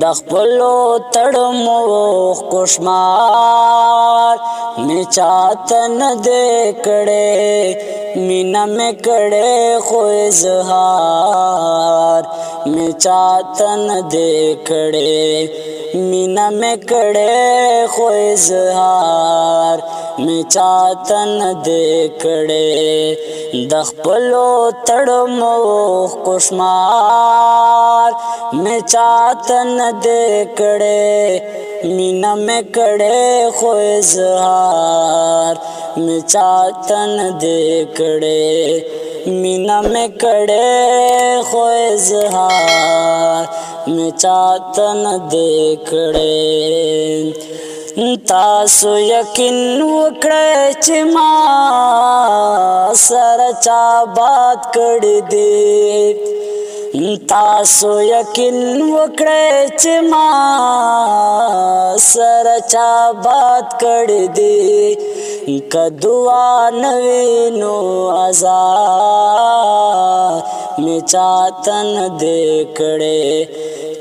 د خپلو تړمو کوشمار می چاته نه دی کړی مینا می کړی خو اظهار می چاته نه دی کړی مینا می کړی خو اظهار می چاته نه دی کړی د خپلو تړمو کوشمار می چاته نه دی کړی مینا می کړی خو اظهار می چاته نه دی کړی مینا می کړی خو اظهار می چاته نه دی کړی تاسو یقین وکړئ چې ما سره چا بات کړی دی تاسو یقین وکړئ چې ما سره چا بات کړی دی که دعا نه وي نو آزار می چاته نه دی کړی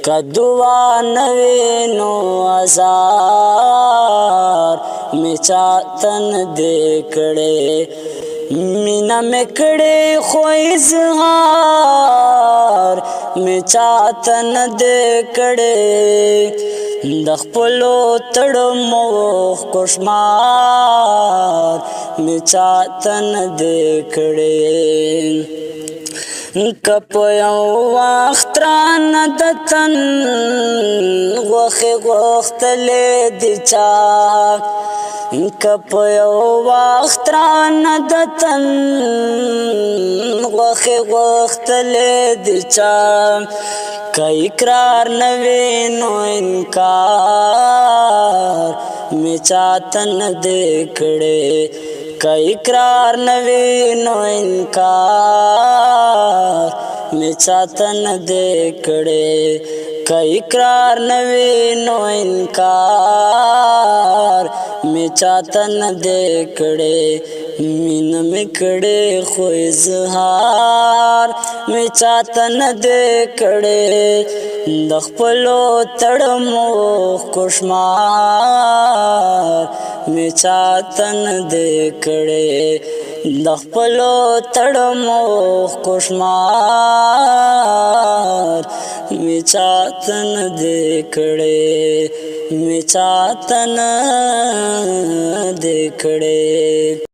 که دعا نه وي نو آزار می چاته نه دی کړی مینا می کړی خو اظهار می چاته نه دی کړی د خپلو تړمو کوشمار می چاته نه دی کړی که په یو وخت رانه د تن غوښې غوښتلې دي چا که په یو وخت رانه د تن غوښې غوښتلې دي چا که اقرار نه وي نو انکار می چاته نه دی کړی که اقرار نه وي نو انکار می چاته نه دی کړی که اقرار نه وي نو انکار می چاته نه دی کړی مینا می کړی خو اظهار می چاته نه دی کړی د خپلو تړمو کوشمار می چاته نه دی کړی د خپلو تړمو کوشمار می چاته نه دی کړی می چاته نه دی کړی